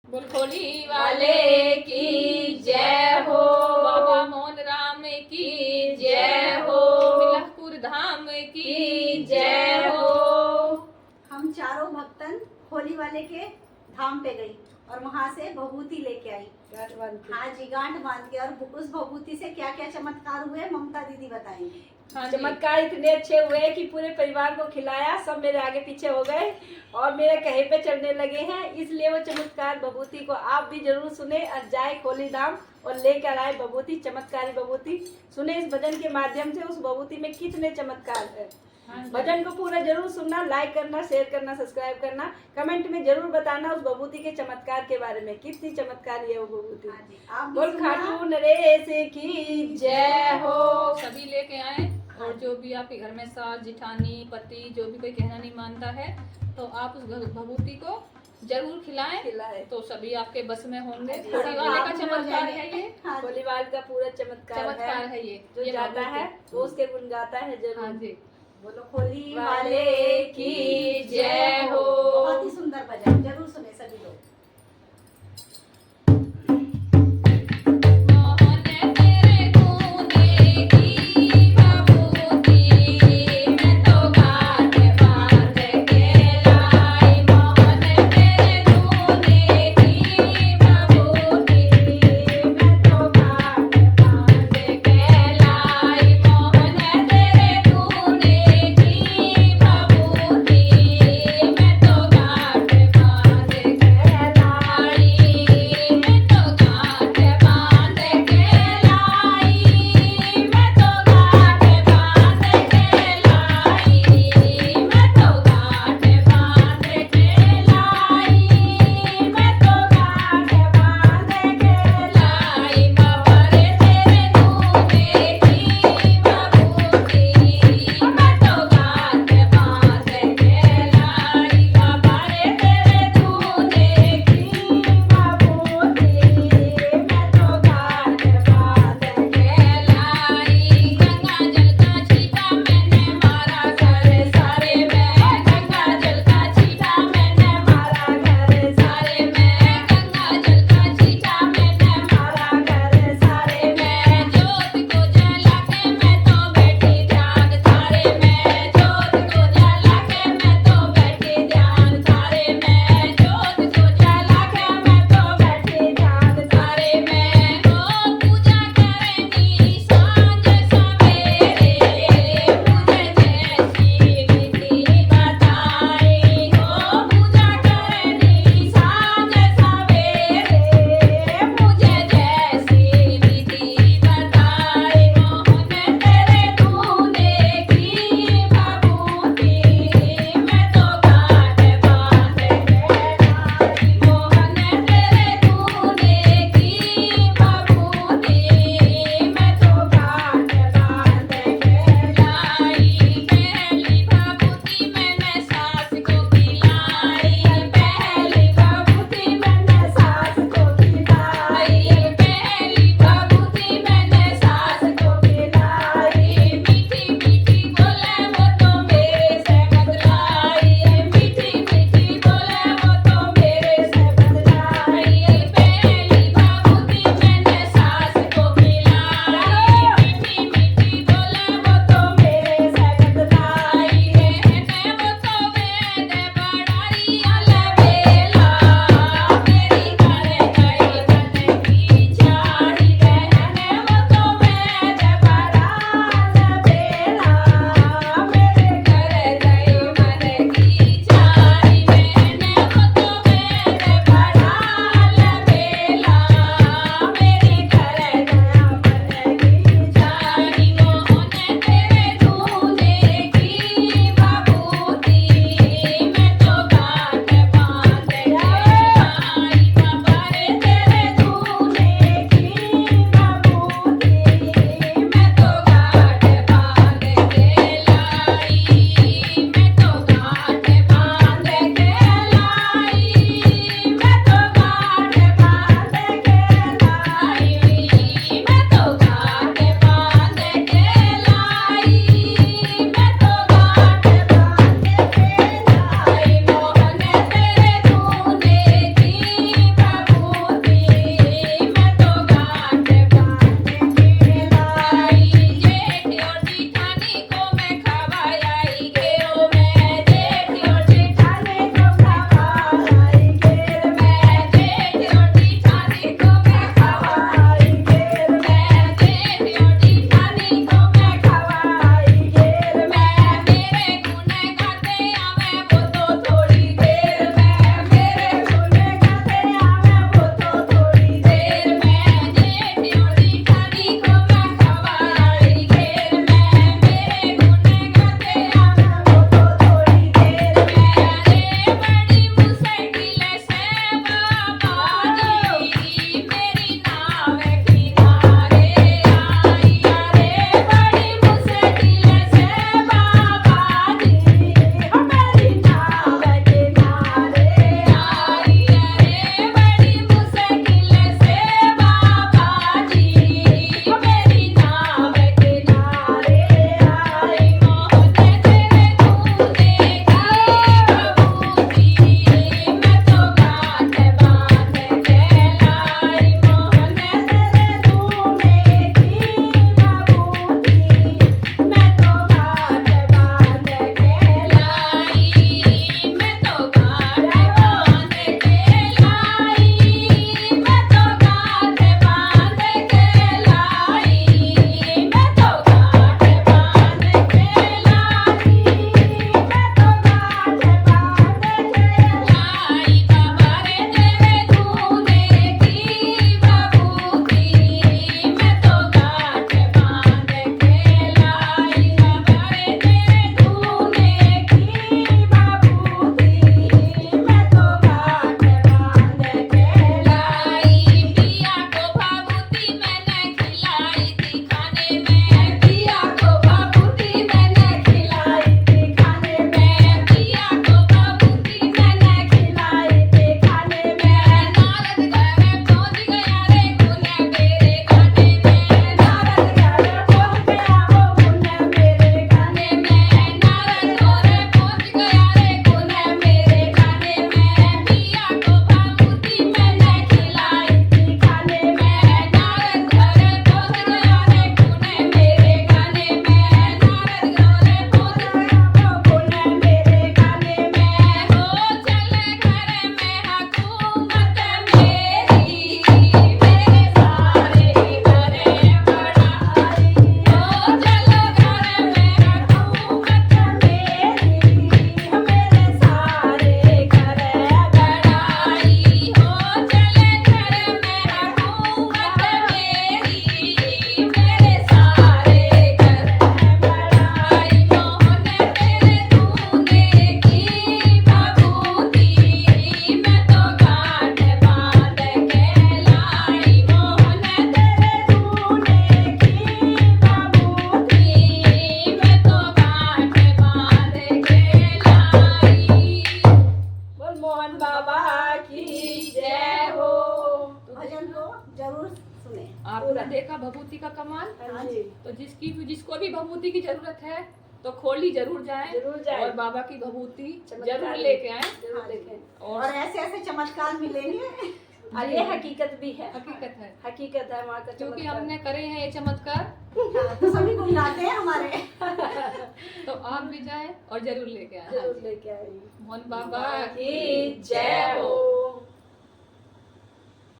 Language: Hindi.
बुलखोली वाले की जय हो, बाबा मोहन राम की जय हो, मिलकपुर धाम की जय हो। हम चारों भक्तन खोली वाले के धाम पे गई और वहाँ से भभूति लेके आई। हाँ जी, गांठ बांध के। और उस भभूति से क्या क्या चमत्कार हुए ममता दीदी बताएंगी। हाँ, चमत्कार इतने अच्छे हुए कि पूरे परिवार को खिलाया, सब मेरे आगे पीछे हो गए और मेरे कहे पे चढ़ने लगे हैं। इसलिए वो चमत्कार भभूति को आप भी जरूर सुने और जाए खोली धाम और लेकर आए भभूति, चमत्कारी भभूति। सुने इस भजन के माध्यम से उस भभूति में कितने चमत्कार है। भजन को पूरा जरूर सुनना, लाइक करना, शेयर करना, सब्सक्राइब करना, कमेंट में जरूर बताना उस भभूति के चमत्कार के बारे में, कितनी चमत्कारी है वो भभूति। बोल खाटू नरेश की जय हो। सभी लेके आए और जो भी आपके घर में सास जिठानी पति जो भी कोई कहना नहीं मानता है तो आप उस भभूति को जरूर खिलाएं तो सभी आपके बस में होंगे। खोली वाले का चमत्कार है ये, खोली वाले का पूरा चमत्कार है ये। जो जाता है वो उसके गुण गाता है जरूर। हाँ जी, बोलो खोली वाले की जय हो। बहुत ही सुंदर भजन, जरूर सुने सभी लोग। आपने देखा भभूति का कमाल। हाँ जी, तो जिसको भी भभूति की जरूरत है तो खोली जरूर जाएं, जरूर जाएं। और बाबा की भभूति चमत्कार जरूर लेके आए। जरूर देखें। और ऐसे ऐसे चमत्कार मिलेंगे। और ये हकीकत भी है, हकीकत है, हकीकत है वहाँ का क्योंकि चमत्कार। हमने करे हैं ये चमत्कार। तो सभी गुनगाते हैं हमारे। तो आप भी जाएं और जरूर लेके आए। जरूर लेके आए। मोहन बाबा की जय हो।